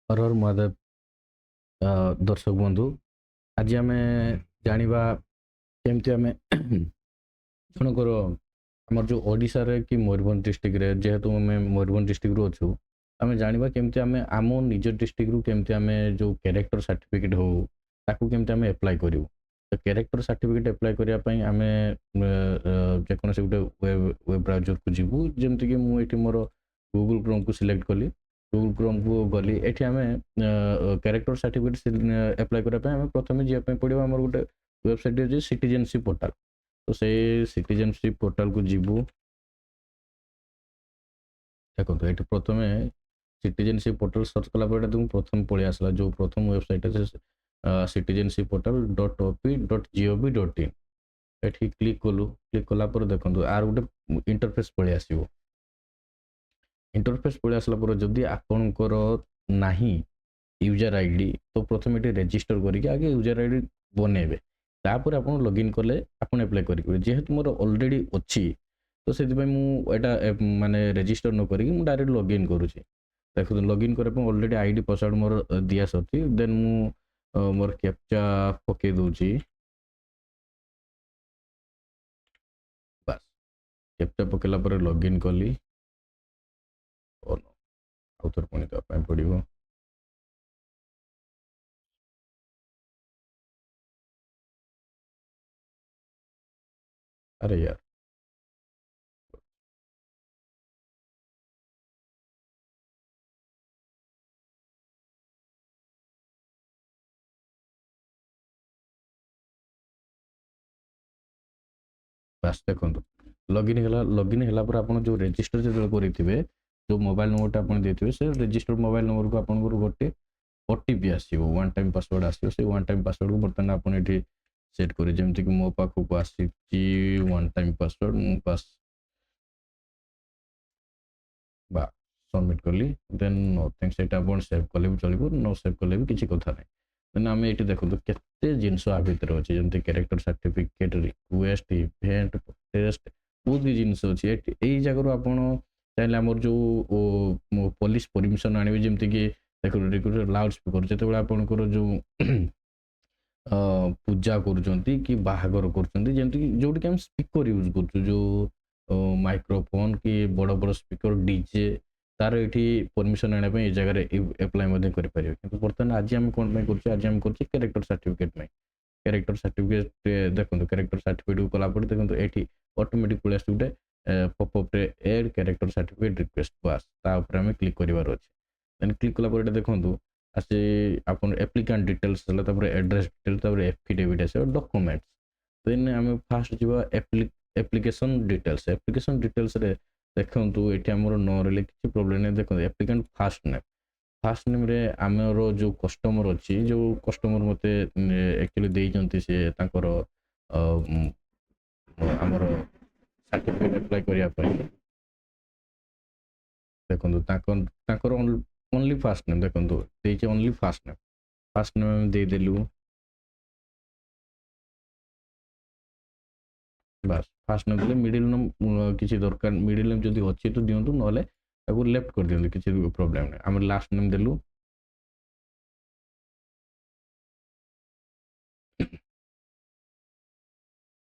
हर हर महादेव। दर्शक बंधु, आज आम जाना केमती आम जनकर आम जो ओडिशा रे कि मयूरभंज डिस्ट्रिक्ट रे जेहेतु आम मयूरभंज डिस्ट्रिक्ट रु अच्छु आम जाना केमती आम आम निज डिस्ट्रिक्ट रु केमती आम जो कैरेक्टर सर्टिफिकेट हो ताकू केमती आम एप्लाय करूँ। तो कैरेक्टर सर्टिफिकेट एप्लाय करने आम जेकोसी गोटे वेब ब्राउजर को जीवु जमती कि मुझे मोर गूगल क्रोम को सिलेक्ट कली। गूगल क्रोम को गली एठी आम कैरेक्टर सर्टिफिकेट एप्लाय करने प्रथम जावाई पड़ो आम गोटे वेबसाइट अच्छे सिटीजनशिप पोर्टाल। तो से सिटीजनशिप पोर्टाल को जीवु। देखो ये प्रथम सिटीजनशिप पोर्टाल सर्च कला तुम प्रथम पलि आसला जो प्रथम वेबसाइट अच्छे सिटीजनशिप पोर्टाल .op.gov.in ये क्लिक कलु। क्लिक कलापर देखो आर गोटे इंटरफेस पलि आसो। इंटरफेस पलि आसला जदि आपणकर नाही यूजर आईडी तो प्रथम ये रेजिस्टर करके आगे यूजर आईडी बनइबे तापर आप लॉगिन कले आप एप्लाय करेंगे। जेहेतु मोर ऑलरेडी अच्छी तो से मुझा माने रेजिस्टर न करी डायरेक्ट लॉगिन करुँचे। देखो लॉगिन करने ऑलरेडी आईडी पासवर्ड मोर दिया सरी देन मु मोर कैप्चा पके दूची। बस कैप्चा पकेला पर लॉगिन कली आउ थोड़े पुणी देवाई पड़ो। अरे यार बास देखो लॉगिन है। लॉगिन है आप जो रजिस्टर जो करेंगे जो मोबाइल नंबरटा आप देते से रजिस्टर मोबाइल नंबर को आप गोटे ओटीपी आसो वन टाइम पासवर्ड आसो से वन टाइम पासवर्ड को बर्तमान आप सेट करें जमीक मो पाखक आसी वन टाइम पासवर्ड पास बा सबमिट कली देन नथिंग से सेव कले भी चलो न सेव कले भी किसी कथा ना। देन आम ये देखो केते जिनस आ भर अच्छे जमी character certificate request event test बहुत भी जिनस अच्छे यही जगह आप चाहिए आमर जो पुलिस परमिशन आने जमीक देखो रिक्वेस्ट लाउड स्पीकर जो आपंकर जो पूजा करुँच कि बाहागर करमती जोटि आम स्पीकर यूज कर जो माइक्रोफोन कि बड़ बड़ स्पीकर डीजे तार ये परमिशन आने ये जगह एप्लाय करें कि बर्तमान आज आम कौन कर आज आम कर कैरेक्टर सर्टिफिकेट में कैरेक्टर सर्टिफिकेट देखो कैरेक्टर सर्टिफिकेट को कलापर देखो ये ऑटोमेटिक पलि आस गोटे popup add character certificate request बस तापर आम क्लिक करार अच्छे। देन क्लिक कलापर देखो आसे अपन applicant details address details affidavit आस डॉक्यूमेंट्स। देन आम फास्ट जावा एप्लिकेशन डिटेल्स रे देखो ये आमर न रही किसी प्रोब्लेम नहीं। देखो एप्लिकेंट फास्ट नेम रे आमर जो कस्टमर अच्छी जो कस्टमर मते एक्चुअली देइचंती से तांकर आमर सर्टिफिकेट एप्लाय करिया पई देखो तांकर ओनली फास्ट नेम देखो देइचे ओनली फास्ट नेम दे देलु। बस फास्ट नेम देले मिडिल नेम किसी दरकार मिडिल नेम जदि अच्छी तो दिंतु ना लेफ्ट कर दिंतु किसी प्रॉब्लम नहीं। आम लास्ट नेम देलु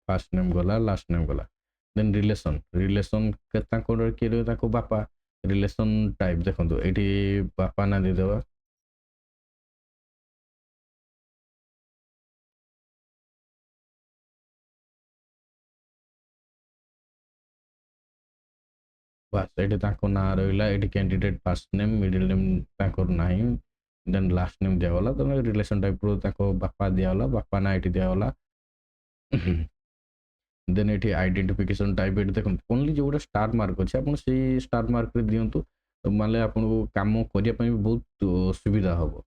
फास्ट नेम गला लास्ट नेम गला। देन रिलेशन रिलेशन किए बापा रिलेशन टाइप देखो ये बापा ना देदेवा। बस ये ना रहा ये candidate fast name middle name ना देन लास्ट नेम दिगला तो रिलेशन टाइप बापा दिगला बापा ना ये दिगला। देन ये आइडेंटिफिकेशन टाइप ये देखो ओनली जो गोटे स्टार मार्क अच्छे आप स्टार मार्क दिंतु माने आपको कम करने बहुत सुविधा हम।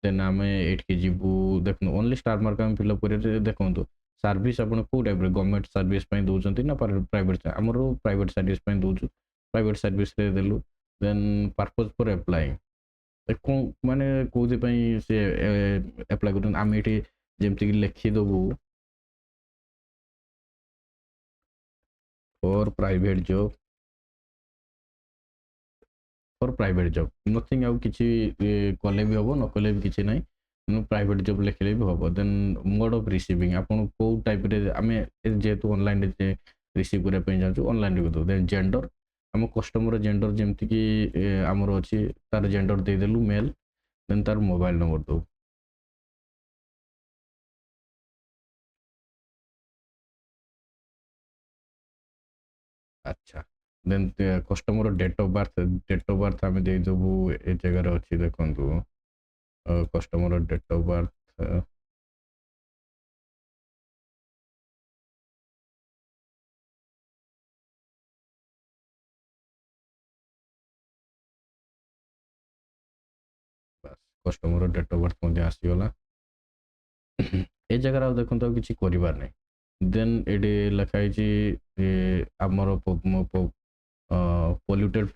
देन आम ये जीवु देखो ओनली स्टार मार्क आम फिलअप कर देखो सर्विस आप टाइप गवर्नमेंट सर्विस दौरान ना प्राइवेट आमर प्राइवेट सर्विस दौचु प्राइवेट सर्विस देलु। देन पर्पज फॉर एप्लाइंग माने कौन से एप्लाय कर आम ये जमीक लिखिदेबू for private job for private job nothing ଆଉ କିଛି କଲେ ବି ହେବ ନ କଲେ ବି କିଛି ନାହିଁ ତେଣୁ ପ୍ରାଇଭେଟ୍ ଜବ୍ ଲେଖିଲେ ବି ହେବ ଦେନ୍ ମୋଡ୍ ଅଫ୍ ରିସିଭିଂ ଆପଣ କେଉଁ ଟାଇପ୍ରେ ଆମେ ଯେହେତୁ ଅନଲାଇନ୍ରେ ରିସିଭ୍ କରିବା ପାଇଁ ଚାହୁଁଛୁ ଅନଲାଇନ୍ରେ କରିଦେବୁ ଦେନ୍ ଜେଣ୍ଡର ଆମ କଷ୍ଟମର ଜେଣ୍ଡର ଯେମିତିକି ଆମର ଅଛି ତାର ଜେଣ୍ଡର ଦେଇଦେଲୁ ମେଲ୍ ଦେନ୍ ତାର ମୋବାଇଲ ନମ୍ବର ଦେବୁ ଆଚ୍ଛା ଦେନ୍ କଷ୍ଟମର ଡେଟ୍ ଅଫ୍ ବାର୍ଥ ଆମେ ଦେଇଦେବୁ ଏ ଜାଗାରେ ଅଛି ଦେଖନ୍ତୁ customer date of birth customer date of birth ମଧ୍ୟ ଆସିଗଲା ଏ ଜାଗାରେ ଆଉ ଦେଖନ୍ତୁ ଆଉ କିଛି କରିବାର ନାହିଁ ଦେନ୍ ଏଠି ଲେଖା ହେଇଛି ଆମର ପଲ୍ୟୁଟେଡ୍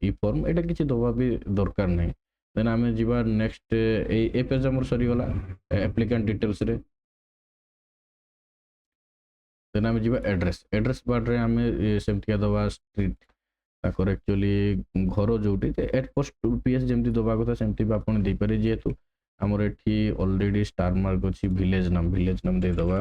ଇ ଫର୍ମ ଏଇଟା କିଛି ଦେବା ବି ଦରକାର ନାହିଁ ଦେନ୍ ଆମେ ଯିବା ନେକ୍ସଟ ଏ ପେଜ୍ ଆମର ସରିଗଲା ଆପ୍ଲିକାଣ୍ଟ ଡିଟେଲ୍ସରେ ଦେନ୍ ଆମେ ଯିବା ଆଡ୍ରେସ୍ ବାର୍ରେ ଆମେ ସେମିତିକା ଦେବା ଷ୍ଟ୍ରିଟ୍ ତାଙ୍କର ଆକ୍ଚୁଆଲି ଘର ଯୋଉଠି ଏଟ୍ ପୋଷ୍ଟ PS ଯେମିତି ଦେବା କଥା ସେମିତି ବି ଆପଣ ଦେଇପାରିବେ ଯେହେତୁ ଆମର ଏଠି ଅଲରେଡି ଷ୍ଟାର ମାର୍କ ଅଛି ଭିଲେଜ ନାମ ଦେଇଦେବା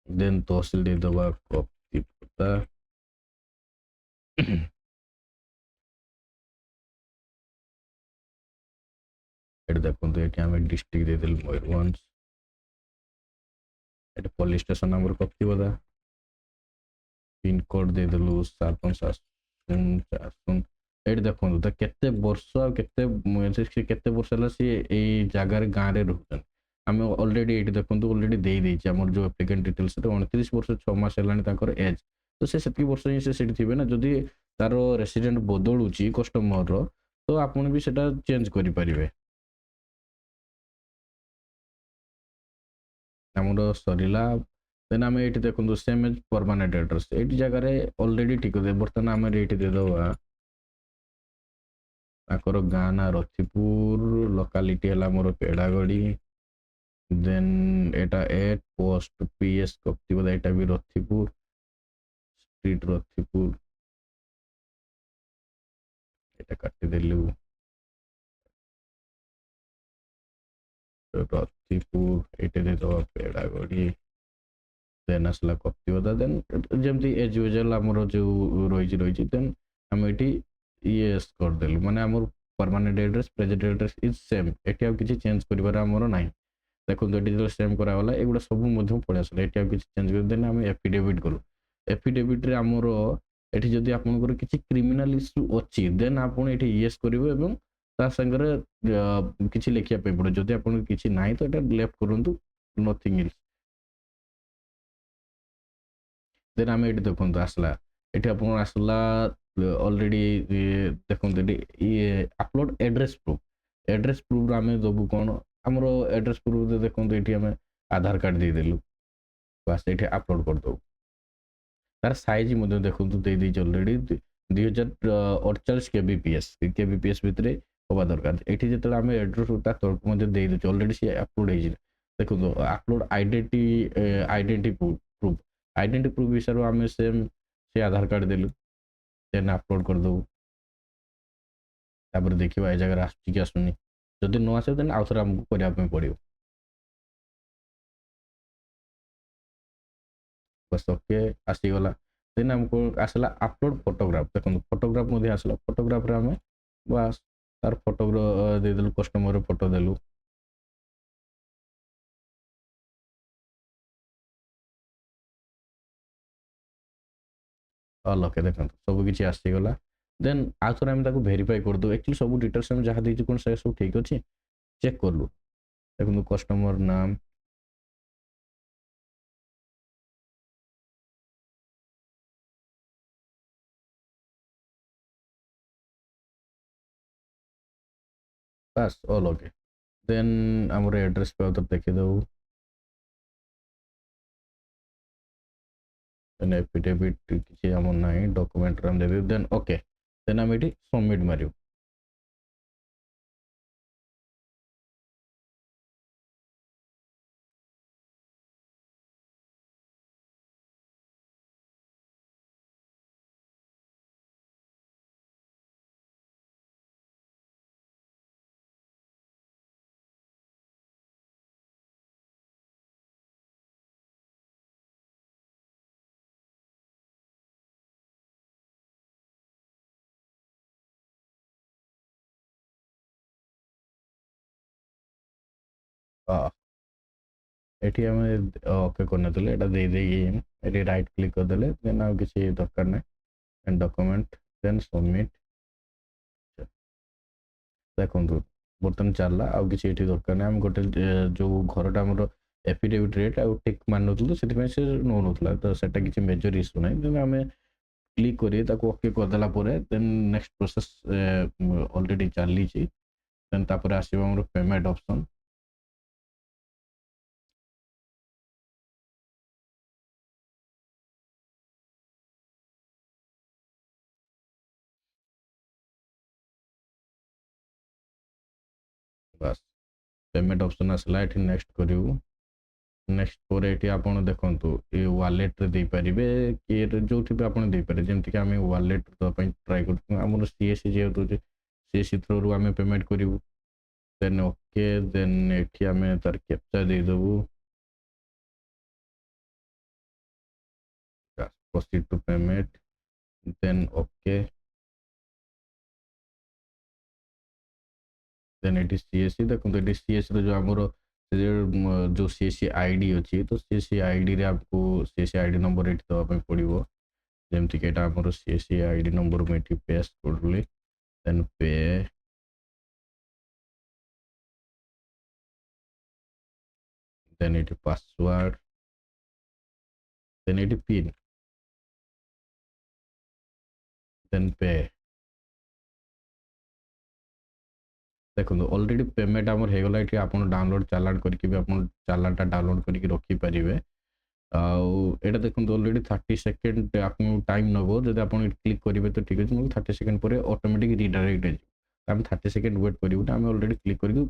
ଦେନ୍ ତହସିଲ ଦେଇଦେବା କପ୍ତିପଦା ଏଠି ଦେଖନ୍ତୁ ଏଠି ଆମେ ଡିଷ୍ଟ୍ରିକ୍ଟ ଦେଇଦେଲୁ ମୟୂରଭଞ୍ଜ ଏଠି ପୋଲିସ ଷ୍ଟେସନ ଆମର କପ୍ତିପଦା ପିନକୋଡ୍ ଦେଇଦେଲୁ 75040 ଏଠି ଦେଖନ୍ତୁ ତ କେତେ ବର୍ଷ ଆଉ କେତେ ବର୍ଷ ହେଲା ସିଏ ଏଇ ଜାଗାରେ ଗାଁରେ ରହୁଛନ୍ତି ଆମେ ଅଲରେଡି ଏଇଠି ଦେଖନ୍ତୁ ଅଲରେଡି ଦେଇଦେଇଛି ଆମର ଯୋଉ ଆପ୍ଲିକାଣ୍ଟ ଡିଟେଲ୍ସରେ 29 ବର୍ଷ 6 ମାସ ହେଲାଣି ତାଙ୍କର ଏଜ୍ ତ ସେ ସେତିକି ବର୍ଷ ହିଁ ସେ ସେଠି ଥିବେ ନା ଯଦି ତାର ରେସିଡେଣ୍ଟ ବଦଳୁଛି କଷ୍ଟମରର ତ ଆପଣ ବି ସେଟା ଚେଞ୍ଜ କରିପାରିବେ ଆମର ସରିଲା ଦେନ୍ ଆମେ ଏଇଠି ଦେଖନ୍ତୁ ସେମ୍ ଏଜ୍ ପରମାନେଣ୍ଟ ଆଡ୍ରେସ୍ ଏଇଠି ଜାଗାରେ ଅଲରେଡି ଠିକ୍ ଅଛି ବର୍ତ୍ତମାନ ଆମେ ଏଇଠି ଦେଇଦେବା ତାଙ୍କର ଗାଁ ନା ରଥିପୁର ଲୋକାଲିଟି ହେଲା ଆମର ପେଡ଼ାଗଡ଼ି ଦେନ୍ ଏଟା ଏଟ୍ ପୋଷ୍ଟ PS କପ୍ତିପଦା ଏଟା ବି ରଥିପୁର ଷ୍ଟ୍ରିଟ୍ ରଥିପୁର এটা କାଟିଦେଲୁ ରତିପୁର ଏଇଟା ଦେଇଦେବା ପେଡ଼ାଗଡ଼ି ଦେନ୍ ଆସିଲା କପ୍ତିପଦା ଦେନ୍ ଯେମିତି ଏଜ୍ ୟୁଜୁଆଲ୍ ଆମର ଯୋଉ ରହିଛି ଦେନ୍ ଆମେ ଏଠି ଇଏସ୍ କରିଦେଲୁ ମାନେ ଆମର permanent address present address is same ଏଠି ଆଉ କିଛି ଚେଞ୍ଜ କରିବାର ଆମର ନାହିଁ ଦେଖନ୍ତୁ ଏଠି ଯେତେବେଳେ ସେମ୍ କରାଗଲା ଏଗୁଡ଼ା ସବୁ ମଧ୍ୟ ପଳେଇ ଆସିଲା ଏଠି ଆଉ କିଛି ଚେଞ୍ଜ କରିଦେଲେ ଆମେ ଏଫିଡେଭିଟ୍ କଲୁ ଏଫିଡେଭିଟ୍ରେ ଆମର ଏଠି ଯଦି ଆପଣଙ୍କର କିଛି କ୍ରିମିନାଲ ଇସ୍ୟୁ ଅଛି ଦେନ୍ ଆପଣ ଏଠି ଇଏସ୍ କରିବେ ଏବଂ ତା ସାଙ୍ଗରେ କିଛି ଲେଖିବା ପାଇଁ ପଡ଼ିବ ଯଦି ଆପଣଙ୍କର କିଛି ନାହିଁ ତ ଏଟା ଲେଫ୍ଟ କରନ୍ତୁ ନଥିଙ୍ଗ ଏଲ୍ସ ଦେନ୍ ଆମେ ଏଠି ଦେଖନ୍ତୁ ଆସିଲା ଏଠି ଆପଣ ଆସିଲା ଅଲରେଡି ଦେଖନ୍ତୁ ଏଠି ଇଏ ଆପଲୋଡ ଆଡ୍ରେସ୍ ପ୍ରୁଫ୍ ଆମେ ଦେବୁ କ'ଣ ଆମର ଆଡ୍ରେସ୍ ପ୍ରୁଫ୍ ଦେଖନ୍ତୁ ଏଠି ଆମେ ଆଧାର କାର୍ଡ ଦେଇଦେଲୁ ବାସ୍ ଏଠି ଆପଲୋଡ କରିଦେବୁ ତାର ସାଇଜ ମଧ୍ୟ ଦେଖନ୍ତୁ ଦେଇଦେଇଛି ଅଲରେଡି 2048 KBPS ଭିତରେ ହବା ଦରକାର ଏଠି ଯେତେବେଳେ ଆମେ ଆଡ୍ରେସ୍ ତା ତଳକୁ ମଧ୍ୟ ଦେଇଦେଉଛୁ ଅଲରେଡି ସିଏ ଆପଲୋଡ ହେଇଛି ଦେଖନ୍ତୁ ଆପଲୋଡ ଆଇଡେଣ୍ଟି ପ୍ରୁଫ୍ ଆଇଡେଣ୍ଟି ପ୍ରୁଫ୍ ବିଷୟରେ ଆମେ ସେମ୍ ସେ ଆଧାର କାର୍ଡ ଦେଲୁ ଦେନ୍ ଆପଲୋଡ କରିଦେବୁ ତାପରେ ଦେଖିବା ଏ ଜାଗାରେ ଆସୁଛି କି ଆସୁନି ଯଦି ନ ଆସିବ ଦେନ୍ ଆଉଥରେ ଆମକୁ କରିବା ପାଇଁ ପଡ଼ିବ बस ओके आसीगला देन हमको आसला अपलोड फोटोग्राफ देखो फोटोग्राफ मध्य आसला फोटोग्राफ रे हमें बस तार फोटो दे देलु कस्टमर फोटो देलु ऑल ओके देखो सब किसी आसीगला देन आउथरे हम ताको वेरीफाई कर दो एक्चुअली सब डिटेल्स हम जहाँ देछि कोन से सब ठीक अछि चेक करलु देखो कस्टमर नाम बस ऑल ओके देन हमर एड्रेस पे तो देखि दो देन एफिडेविट किसी हमर नाही डॉक्यूमेंट हम दे देन ओके देन हम एटी सबमिट मारियो ଏଠି ଆମେ ଓକେ କରିନଥିଲେ, ଏଇଟା ଦେଇଦେଇକି ଏଠି ରାଇଟ୍ କ୍ଲିକ୍ କରିଦେଲେ ଦେନ୍ ଆଉ କିଛି ଦରକାର ନାହିଁ, ଡକ୍ୟୁମେଣ୍ଟ ଦେନ୍ ସବମିଟ୍। ଦେଖନ୍ତୁ ବର୍ତ୍ତମାନ ଚାଲିଲା, ଆଉ କିଛି ଏଠି ଦରକାର ନାହିଁ। ଆମେ ଗୋଟେ ଯେଉଁ ଘରଟା ଆମର ଏଫିଡେଭିଟ୍ ରେଟ୍ ଆଉ ଟିକ୍ ମାରିନଥିଲୁ, ସେଥିପାଇଁ ସେ ନେଉନଥିଲା, ତ ସେଟା କିଛି ମେଜର ଇସ୍ୟୁ ନାହିଁ। ତେଣୁ ଆମେ କ୍ଲିକ୍ କରି ତାକୁ ଓକେ କରିଦେଲା ପରେ ଦେନ୍ ନେକ୍ସଟ ପ୍ରୋସେସ୍ ଅଲରେଡ଼ି ଚାଲିଛି। ଦେନ୍ ତାପରେ ଆସିବ ଆମର ପେମେଣ୍ଟ ଅପସନ୍। ବାସ୍ ପେମେଣ୍ଟ ଅପସନ୍ ଆସିଲା, ଏଠି ନେକ୍ସଟ କରିବୁ। ନେକ୍ସଟ ପରେ ଏଠି ଆପଣ ଦେଖନ୍ତୁ ଏ ୱାଲେଟ୍ରେ ଦେଇପାରିବେ କି ଯେଉଁଠି ବି ଆପଣ ଦେଇପାରିବେ, ଯେମିତିକି ଆମେ ୱାଲେଟ୍ ଦେବା ପାଇଁ ଟ୍ରାଏ କରୁଛୁ। ଆମର ସିଏସ୍ସି ଯେହେତୁ ସିଏସ୍ସି ଥ୍ରୋରୁ ଆମେ ପେମେଣ୍ଟ କରିବୁ। ଦେନ୍ ଓକେ, ଦେନ୍ ଏଠି ଆମେ ତାର କ୍ୟାପଚା ଦେଇଦେବୁ। proceed to payment, then okay, then it is CSC। देखो तो CSC रो जो हमरो जो CSC आईडी अछि, तो CSC आईडी रे आपको CSC आईडी नंबर एठी दवा पे पड़िबो। जेमति कि एटा हमरो CSC आईडी नंबर में एठी पेस्ट करले, देन पे, देन एठी पासवर्ड, देन एठी पिन, देन पे। देखो ऑलरेडी पेमेंट हमर हे गला। एठी आपण डाउनलोड चालान करके भी आपण चालानटा डाउनलोड करके रखी परिबे। एटा देखो ऑलरेडी 30 सेकेंड आपको टाइम नबो। जब आप क्लिक करेंगे तो ठीक है, 30 सेकेंड पर ऑटोमेटिक रिडायरेक्ट हो। आम 30 सेकेंड वेट करूँ, आम ऑलरेडी क्लिक करके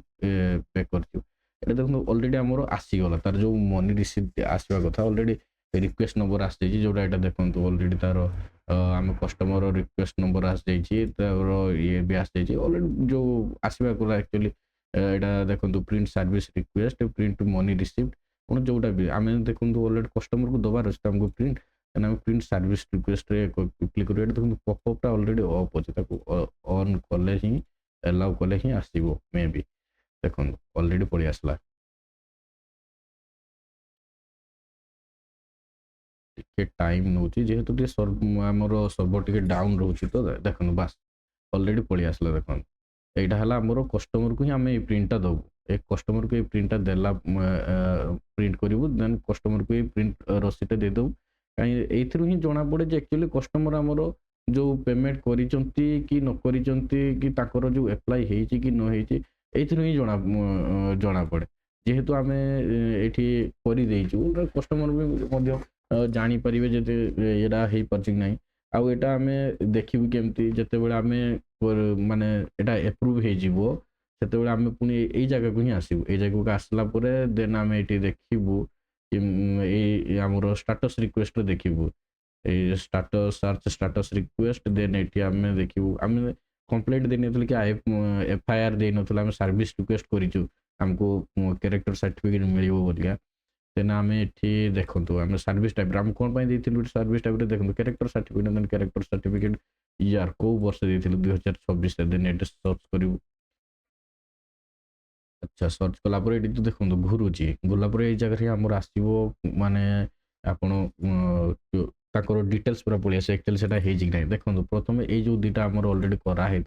पे कर। देखो ऑलरेडी आमर आसीगला तार जो मनी रिसीव आसवा कथा, ऑलरेडी रिक्वेस्ट नंबर आस जोटा यहाँ देखो ऑलरेडी तार आम कस्टमर रिक्वेस्ट नंबर आस ये भी आस ऑलरेडी जो आसवा कथा एक्चुअली यहाँ देखो print service request, print money received, कौन जोटा भी आम देखो ऑलरेडी कस्टमर को दबार अच्छे आमको प्रिंट, आम प्रिंट सर्विस रिक्वेस्ट क्लिक कर। देखो पॉपअपटा ऑलरेडी ऑफ अच्छे, ऑन कले ही एलाउ कले ही आसो मे बी। देखो ऑलरेडी पड़ी आसला, टिके टाइम नौ जेहेतु आमर सर्वर टिके डाउन रोचे, तो देखो बास ऑलरेडी पड़ी आसला। देखो यहाँ है आमर कस्टमर को ही आम ये प्रिंटा दबू, एक कस्टमर को ये प्रिंटा देला प्रिंट करूँ, देन कस्टमर को ये प्रिंट रसीटा देदेबू। कहीं ही जना पड़े जे एक्चुअली कस्टमर आमर जो पेमेंट करिसंती कि न करिसंती कि ताकर जो एप्लाई हेची कि न हेची, एथिरु ही जना पड़े। जेहेतु आम ये कर देचु, कस्टमर भी जानी पारे जे यहाँ हो पार्छ ना। आउ एटा आम देखू केमती जिते आम माने एटा एप्रूव हो सेतेबेले आम पुणी यही जगह को ही आसबू। ये जगह को आसला परे देन आम ये देखू कि आमर स्टाटस रिक्वेस्ट देखू, status search status request, then ये आम देखू आम कंप्लेंट देनी कि FIR दे ना सर्विस रिक्वेस्ट करूँ, आमको कैरेक्टर सर्टिफिकेट मिल बोलिया। देन आम ये देखूँ आम सर्विस टाइप आम कौन देती सर्विस टाइप देखो character certificate, then character certificate year को वर्ष दे 2024। देन ये सर्च करूँ। अच्छा सर्च कलापर ये तो देखो घुरुची गलापर ये जगह आमर आसो माने आपड़ डिटेल्स पूरा पलि आस एक्चुअली सेटा हेजी कि देखो प्रथम ये जो दुटा आमर ऑलरेडी कराई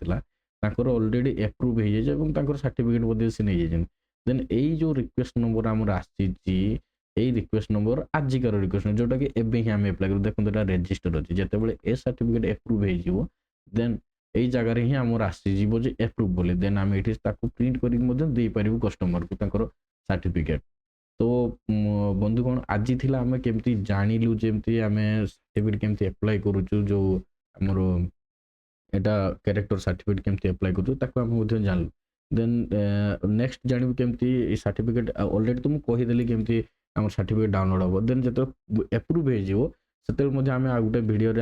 ऑलरेडी एप्रूव हो जाए सर्टिफिकेट बोधे से नहीं जाए। देन यही जो रिक्वेस्ट नंबर आमर आसी रिक्वेस्ट नंबर आजिकार रिक्वेस्ट नंबर जोटा कि एबे ही आम एप्लाई कर देखो यहाँ रेजिस्टर अच्छी जितेबाला ए सर्टिफिकेट एप्रूव हो देन यही जगार ही आमर आसीज एप्रूव बोले। देन आम ये प्रिंट कर कस्टमर को सर्टिफिकेट। तो बंधुगण आज थी आम केमती जानिलु जमती आम सर्टिफिकेट केमती एप्लाई करूँ, जो आमर यहाँ कैरेक्टर सर्टिफिकेट केमती एप्लाई करूँ जानलु। देन नेक्स्ट जानू केमती सर्टिफिकेट ऑलरेडी तो मुझे कहीदेली केमती आम सर्टिफिकेट डाउनलोड हम। देन जो एप्रूव हो से आम आ गए भिडियो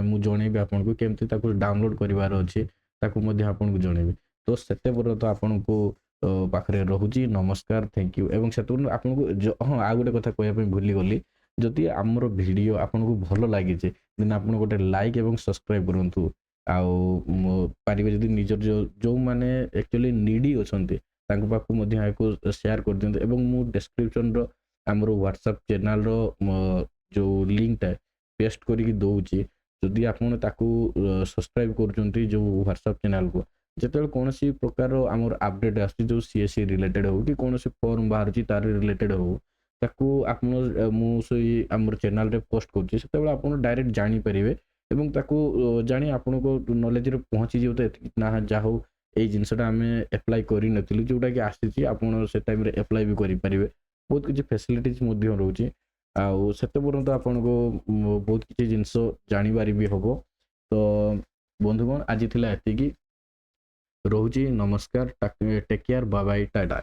मुझे जनइबी आपको केमती डाउनलोड करार अच्छे आपको जनइबी। तो से तो आपन को पाखे रोचे नमस्कार, थैंक यू। एवं से आपको हाँ आ गए कथा कहना भूली गली, जदि आमर भिडियो आपको भल लगी देन आप गोटे लाइक और सब्सक्राइब करूँ। आउ पारे जब निजर जो मैंने एक्चुअली नीडी अच्छा ତାଙ୍କ ପାଖକୁ ମଧ୍ୟ ଏହାକୁ ସେୟାର କରିଦିଅନ୍ତୁ ଏବଂ ମୁଁ ଡେସ୍କ୍ରିପସନ୍ର ଆମର ହ୍ୱାଟ୍ସଆପ୍ ଚ୍ୟାନେଲ୍ର ଯେଉଁ ଲିଙ୍କଟା ପେଷ୍ଟ କରିକି ଦେଉଛି, ଯଦି ଆପଣ ତାକୁ ସବସ୍କ୍ରାଇବ୍ କରୁଛନ୍ତି ଯେଉଁ ହ୍ୱାଟ୍ସଆପ୍ ଚ୍ୟାନେଲ୍କୁ, ଯେତେବେଳେ କୌଣସି ପ୍ରକାର ଆମର ଆପଡେଟ୍ ଆସୁଛି ଯେଉଁ CSE ରିଲେଟେଡ୍ ହଉ କି କୌଣସି ଫର୍ମ ବାହାରୁଛି ତାର ରିଲେଟେଡ୍ ହଉ, ତାକୁ ଆପଣ ମୁଁ ସେଇ ଆମର ଚ୍ୟାନେଲ୍ରେ ପୋଷ୍ଟ କରୁଛି, ସେତେବେଳେ ଆପଣ ଡାଇରେକ୍ଟ ଜାଣିପାରିବେ ଏବଂ ତାକୁ ଜାଣି ଆପଣଙ୍କ ନଲେଜରେ ପହଞ୍ଚିଯିବ ତ ଏତିକି ନା ଯାହା ହଉ ଏଇ ଜିନିଷଟା ଆମେ ଆପ୍ଲାଏ କରିନଥିଲୁ, ଯେଉଁଟାକି ଆସିଛି ଆପଣ ସେ ଟାଇମ୍ରେ ଆପ୍ଲାଏ ବି କରିପାରିବେ। ବହୁତ କିଛି ଫ୍ୟାସିଲିଟିଜ୍ ମଧ୍ୟ ରହୁଛି, ଆଉ ସେତେ ପର୍ଯ୍ୟନ୍ତ ଆପଣଙ୍କୁ ବହୁତ କିଛି ଜିନିଷ ଜାଣିବାରି ବି ହବ। ତ ବନ୍ଧୁଗଣ ଆଜି ଥିଲା ଏତିକି, ରହୁଛି, ନମସ୍କାର, take care, bye bye, Tata.